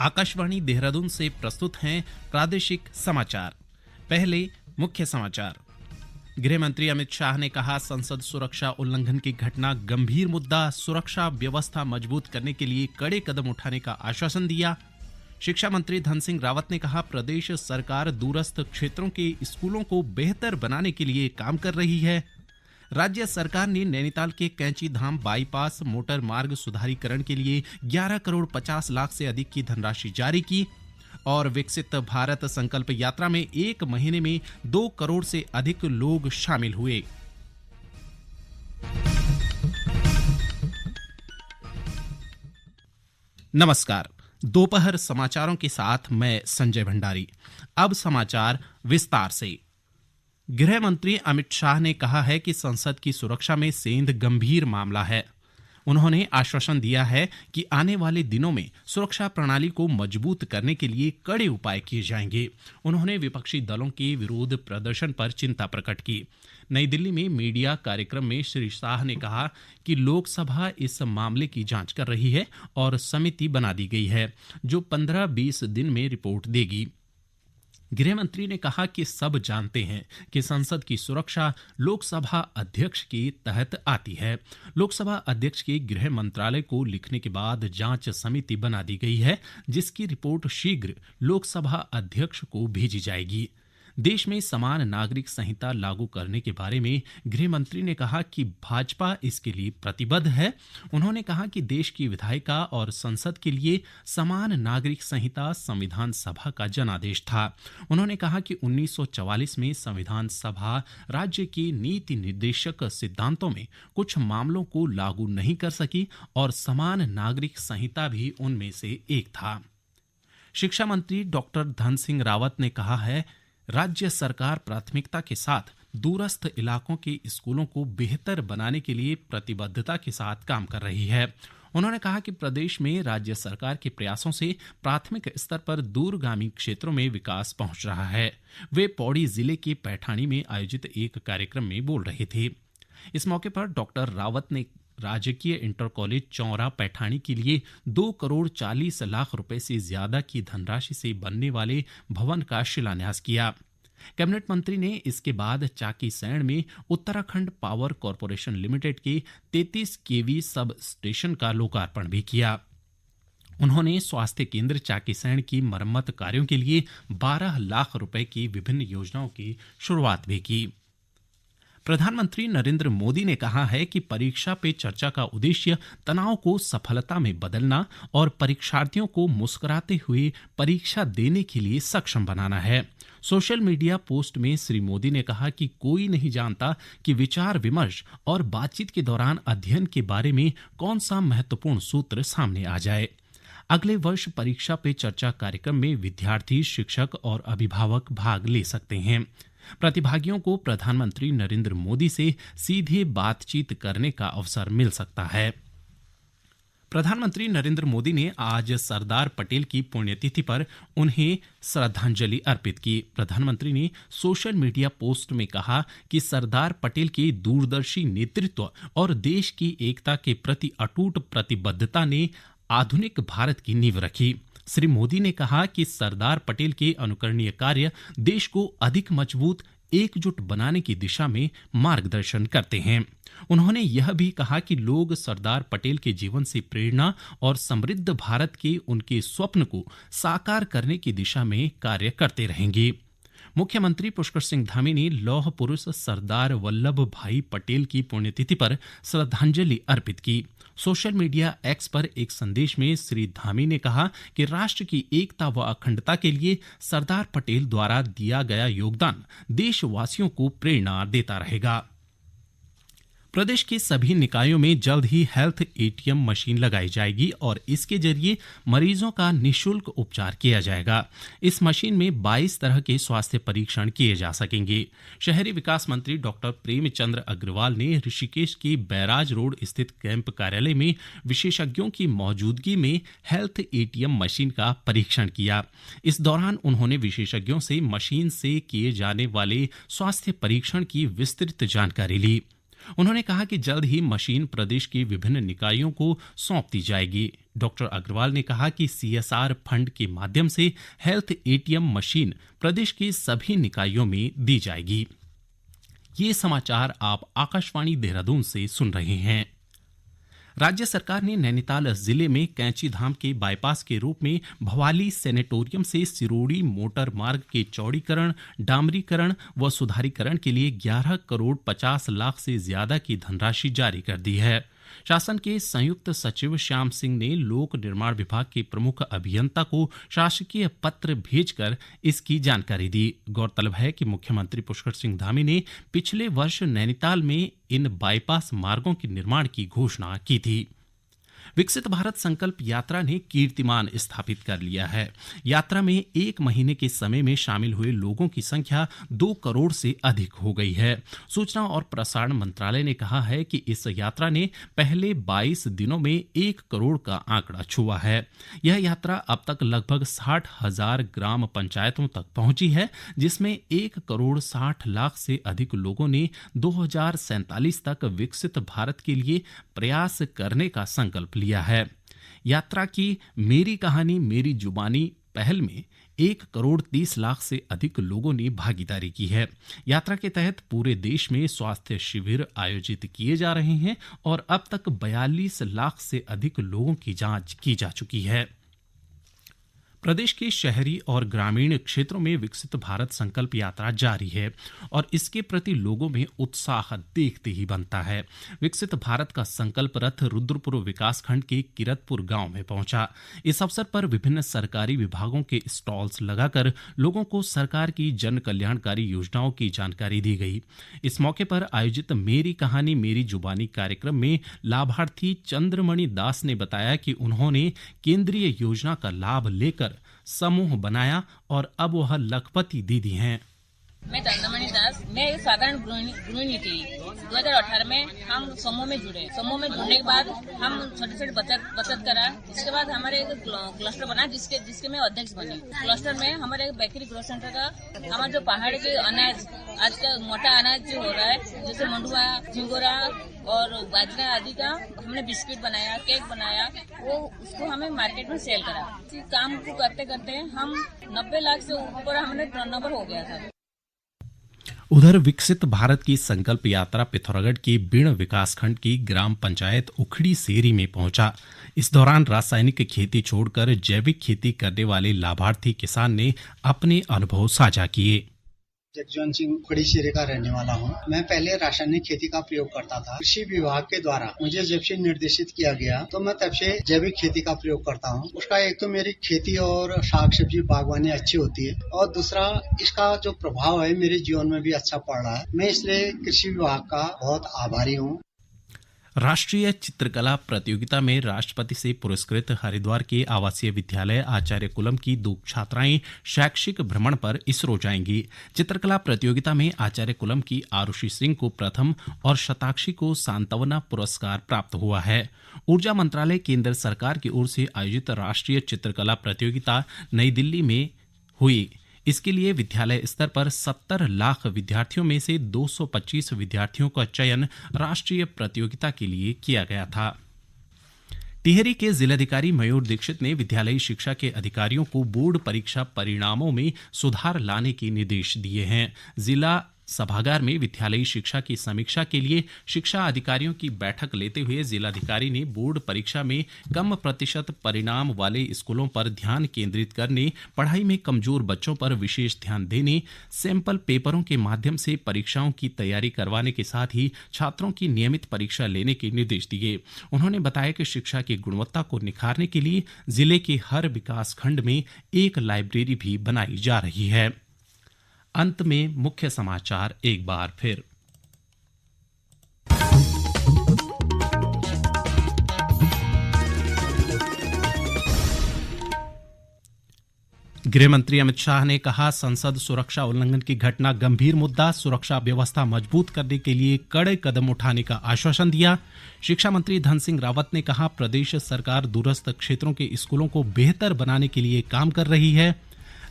आकाशवाणी देहरादून से प्रस्तुत हैं प्रादेशिक समाचार। पहले मुख्य समाचार। गृह मंत्री अमित शाह ने कहा, संसद सुरक्षा उल्लंघन की घटना गंभीर मुद्दा, सुरक्षा व्यवस्था मजबूत करने के लिए कड़े कदम उठाने का आश्वासन दिया। शिक्षा मंत्री धन सिंह रावत ने कहा, प्रदेश सरकार दूरस्थ क्षेत्रों के स्कूलों को बेहतर बनाने के लिए काम कर रही है। राज्य सरकार ने नैनीताल के कैंची धाम बाईपास मोटर मार्ग सुधारीकरण के लिए 11 करोड़ 50 लाख से अधिक की धनराशि जारी की। और विकसित भारत संकल्प यात्रा में एक महीने में 2 करोड़ से अधिक लोग शामिल हुए। नमस्कार, दोपहर समाचारों के साथ मैं संजय भंडारी। अब समाचार विस्तार से। गृह मंत्री अमित शाह ने कहा है कि संसद की सुरक्षा में सेंध गंभीर मामला है। उन्होंने आश्वासन दिया है कि आने वाले दिनों में सुरक्षा प्रणाली को मजबूत करने के लिए कड़े उपाय किए जाएंगे। उन्होंने विपक्षी दलों के विरोध प्रदर्शन पर चिंता प्रकट की। नई दिल्ली में मीडिया कार्यक्रम में श्री शाह ने कहा कि लोकसभा इस मामले की जांच कर रही है और समिति बना दी गई है जो 15-20 दिन में रिपोर्ट देगी। गृह मंत्री ने कहा कि सब जानते हैं कि संसद की सुरक्षा लोकसभा अध्यक्ष के तहत आती है। लोकसभा अध्यक्ष के गृह मंत्रालय को लिखने के बाद जांच समिति बना दी गई है, जिसकी रिपोर्ट शीघ्र लोकसभा अध्यक्ष को भेजी जाएगी। देश में समान नागरिक संहिता लागू करने के बारे में गृह मंत्री ने कहा कि भाजपा इसके लिए प्रतिबद्ध है। उन्होंने कहा कि देश की विधायिका और संसद के लिए समान नागरिक संहिता संविधान सभा का जनादेश था। उन्होंने कहा कि 1944 में संविधान सभा राज्य के नीति निर्देशक सिद्धांतों में कुछ मामलों को लागू नहीं कर सकी और समान नागरिक संहिता भी उनमें से एक था। शिक्षा मंत्री डॉक्टर धन सिंह रावत ने कहा है, राज्य सरकार प्राथमिकता के साथ दूरस्थ इलाकों के स्कूलों को बेहतर बनाने के लिए प्रतिबद्धता के साथ काम कर रही है। उन्होंने कहा कि प्रदेश में राज्य सरकार के प्रयासों से प्राथमिक स्तर पर दूरगामी क्षेत्रों में विकास पहुंच रहा है। वे पौड़ी जिले के पैठाणी में आयोजित एक कार्यक्रम में बोल रहे थे। इस मौके पर डॉक्टर रावत ने राजकीय इंटर कॉलेज चौरा पैठाणी के लिए 2 करोड़ 40 लाख रुपए से ज्यादा की धनराशि से बनने वाले भवन का शिलान्यास किया। कैबिनेट मंत्री ने इसके बाद चाकीसैण में उत्तराखंड पावर कॉरपोरेशन लिमिटेड के 33 केवी सब स्टेशन का लोकार्पण भी किया। उन्होंने स्वास्थ्य केंद्र चाकीसैण की मरम्मत कार्यों के लिए 12 लाख रुपए की विभिन्न योजनाओं की शुरुआत भी की। प्रधानमंत्री नरेंद्र मोदी ने कहा है कि परीक्षा पे चर्चा का उद्देश्य तनाव को सफलता में बदलना और परीक्षार्थियों को मुस्कुराते हुए परीक्षा देने के लिए सक्षम बनाना है। सोशल मीडिया पोस्ट में श्री मोदी ने कहा कि कोई नहीं जानता कि विचार विमर्श और बातचीत के दौरान अध्ययन के बारे में कौन सा महत्वपूर्ण सूत्र सामने आ जाए। अगले वर्ष परीक्षा पे चर्चा कार्यक्रम में विद्यार्थी, शिक्षक और अभिभावक भाग ले सकते हैं। प्रतिभागियों को प्रधानमंत्री नरेंद्र मोदी से सीधे बातचीत करने का अवसर मिल सकता है। प्रधानमंत्री नरेंद्र मोदी ने आज सरदार पटेल की पुण्यतिथि पर उन्हें श्रद्धांजलि अर्पित की। प्रधानमंत्री ने सोशल मीडिया पोस्ट में कहा कि सरदार पटेल के दूरदर्शी नेतृत्व और देश की एकता के प्रति अटूट प्रतिबद्धता ने आधुनिक भारत की नींव रखी। श्री मोदी ने कहा कि सरदार पटेल के अनुकरणीय कार्य देश को अधिक मजबूत, एकजुट बनाने की दिशा में मार्गदर्शन करते हैं। उन्होंने यह भी कहा कि लोग सरदार पटेल के जीवन से प्रेरणा और समृद्ध भारत के उनके स्वप्न को साकार करने की दिशा में कार्य करते रहेंगे। मुख्यमंत्री पुष्कर सिंह धामी ने लौह पुरुष सरदार वल्लभ भाई पटेल की पुण्यतिथि पर श्रद्धांजलि अर्पित की। सोशल मीडिया एक्स पर एक संदेश में श्री धामी ने कहा कि राष्ट्र की एकता व अखंडता के लिए सरदार पटेल द्वारा दिया गया योगदान देशवासियों को प्रेरणा देता रहेगा। प्रदेश के सभी निकायों में जल्द ही हेल्थ एटीएम मशीन लगाई जाएगी और इसके जरिए मरीजों का निःशुल्क उपचार किया जाएगा। इस मशीन में 22 तरह के स्वास्थ्य परीक्षण किए जा सकेंगे। शहरी विकास मंत्री डॉक्टर प्रेमचंद्र अग्रवाल ने ऋषिकेश के बैराज रोड स्थित कैंप कार्यालय में विशेषज्ञों की मौजूदगी में हेल्थ एटीएम मशीन का परीक्षण किया। इस दौरान उन्होंने विशेषज्ञों से मशीन से किए जाने वाले स्वास्थ्य परीक्षण की विस्तृत जानकारी ली। उन्होंने कहा कि जल्द ही मशीन प्रदेश के विभिन्न निकायों को सौंप दी जाएगी। डॉक्टर अग्रवाल ने कहा कि CSR फंड के माध्यम से हेल्थ ATM मशीन प्रदेश के सभी निकायों में दी जाएगी। ये समाचार आप आकाशवाणी देहरादून से सुन रहे हैं। राज्य सरकार ने नैनीताल जिले में कैंची धाम के बाईपास के रूप में भवाली सेनेटोरियम से सिरोड़ी मोटर मार्ग के चौड़ीकरण, डामरीकरण व सुधारीकरण के लिए 11 करोड़ 50 लाख से ज्यादा की धनराशि जारी कर दी है। शासन के संयुक्त सचिव श्याम सिंह ने लोक निर्माण विभाग के प्रमुख अभियंता को शासकीय पत्र भेजकर इसकी जानकारी दी। गौरतलब है कि मुख्यमंत्री पुष्कर सिंह धामी ने पिछले वर्ष नैनीताल में इन बाईपास मार्गों के निर्माण की घोषणा की थी। विकसित भारत संकल्प यात्रा ने कीर्तिमान स्थापित कर लिया है। यात्रा में 1 महीने के समय में शामिल हुए लोगों की संख्या 2 करोड़ से अधिक हो गई है। सूचना और प्रसारण मंत्रालय ने कहा है कि इस यात्रा ने पहले 22 दिनों में 1 करोड़ का आंकड़ा छुआ है। यह यात्रा अब तक लगभग 60,000 ग्राम पंचायतों तक पहुंची है, जिसमें 1 करोड़ 60 लाख से अधिक लोगों ने 2047 तक विकसित भारत के लिए प्रयास करने का संकल्प लिया है। यात्रा की मेरी कहानी मेरी जुबानी पहल में 1 करोड़ 30 लाख से अधिक लोगों ने भागीदारी की है। यात्रा के तहत पूरे देश में स्वास्थ्य शिविर आयोजित किए जा रहे हैं और अब तक 42 लाख से अधिक लोगों की जांच की जा चुकी है। प्रदेश के शहरी और ग्रामीण क्षेत्रों में विकसित भारत संकल्प यात्रा जारी है और इसके प्रति लोगों में उत्साह देखते ही बनता है। विकसित भारत का संकल्प रथ रुद्रपुर विकासखंड के किरतपुर गांव में पहुंचा। इस अवसर पर विभिन्न सरकारी विभागों के स्टॉल्स लगाकर लोगों को सरकार की जन कल्याणकारी योजनाओं की जानकारी दी गई। इस मौके पर आयोजित मेरी कहानी मेरी जुबानी कार्यक्रम में लाभार्थी चंद्रमणि दास ने बताया कि उन्होंने केंद्रीय योजना का लाभ लेकर समूह बनाया और अब वह लखपति दीदी हैं। मैं चंद्रमणि दास, मैं एक साधारण गृहिणी थी। 2018 में हम समूह में जुड़े। समूह में जुड़ने के बाद हम छोटे बचत करा। इसके बाद हमारे एक क्लस्टर बना जिसके मैं अध्यक्ष बनी। क्लस्टर में हमारे एक बेकरी ग्रोथ सेंटर का हमारे जो पहाड़ के अनाज, आज का मोटा अनाज जो हो रहा है, जैसे मंडुआ, झिंगोरा और बाजरा आदि का हमने बिस्किट बनाया, केक बनाया, वो उसको हमें मार्केट में सेल करा। इस काम को करते करते हम 90 लाख से ऊपर हमने टर्नओवर हो गया था। उधर विकसित भारत की संकल्प यात्रा पिथौरागढ़ के बीण विकासखंड की ग्राम पंचायत उखड़ी सेरी में पहुंचा। इस दौरान रासायनिक खेती छोड़कर जैविक खेती करने वाले लाभार्थी किसान ने अपने अनुभव साझा किए। जगजीवन सिंह उखड़ी सेरी का रहने वाला हूँ। मैं पहले रासायनिक खेती का प्रयोग करता था। कृषि विभाग के द्वारा मुझे जब से निर्देशित किया गया तो मैं तब से जैविक खेती का प्रयोग करता हूँ। उसका एक तो मेरी खेती और साग सब्जी बागवानी अच्छी होती है और दूसरा इसका जो प्रभाव है मेरे जीवन में भी अच्छा पड़ रहा है। मैं इसलिए कृषि विभाग का बहुत आभारी हूँ। राष्ट्रीय चित्रकला प्रतियोगिता में राष्ट्रपति से पुरस्कृत हरिद्वार के आवासीय विद्यालय आचार्य कुलम की 2 छात्राएं शैक्षिक भ्रमण पर इसरो जाएंगी। चित्रकला प्रतियोगिता में आचार्य कुलम की आरुषि सिंह को प्रथम और शताक्षी को सांत्वना पुरस्कार प्राप्त हुआ है। ऊर्जा मंत्रालय केंद्र सरकार की ओर से आयोजित राष्ट्रीय चित्रकला प्रतियोगिता नई दिल्ली में हुई। इसके लिए विद्यालय स्तर पर 70 लाख विद्यार्थियों में से 225 विद्यार्थियों का चयन राष्ट्रीय प्रतियोगिता के लिए किया गया था। टिहरी के जिलाधिकारी मयूर दीक्षित ने विद्यालयी शिक्षा के अधिकारियों को बोर्ड परीक्षा परिणामों में सुधार लाने के निर्देश दिए हैं। जिला सभागार में विद्यालयी शिक्षा की समीक्षा के लिए शिक्षा अधिकारियों की बैठक लेते हुए जिलाधिकारी ने बोर्ड परीक्षा में कम प्रतिशत परिणाम वाले स्कूलों पर ध्यान केंद्रित करने, पढ़ाई में कमजोर बच्चों पर विशेष ध्यान देने, सैंपल पेपरों के माध्यम से परीक्षाओं की तैयारी करवाने के साथ ही छात्रों की नियमित परीक्षा लेने के निर्देश दिए। उन्होंने बताया कि शिक्षा की गुणवत्ता को निखारने के लिए जिले के हर विकास खंड में एक लाइब्रेरी भी बनाई जा रही है। अंत में मुख्य समाचार एक बार फिर। गृह मंत्री अमित शाह ने कहा, संसद सुरक्षा उल्लंघन की घटना गंभीर मुद्दा, सुरक्षा व्यवस्था मजबूत करने के लिए कड़े कदम उठाने का आश्वासन दिया। शिक्षा मंत्री धन सिंह रावत ने कहा, प्रदेश सरकार दूरस्थ क्षेत्रों के स्कूलों को बेहतर बनाने के लिए काम कर रही है।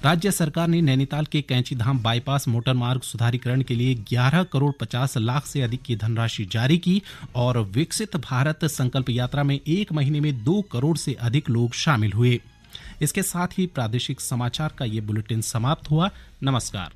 राज्य सरकार ने नैनीताल के कैंचीधाम बाईपास मोटर मार्ग सुधारीकरण के लिए 11 करोड़ 50 लाख से अधिक की धनराशि जारी की और विकसित भारत संकल्प यात्रा में एक महीने में 2 करोड़ से अधिक लोग शामिल हुए। इसके साथ ही प्रादेशिक समाचार का ये बुलेटिन समाप्त हुआ। नमस्कार।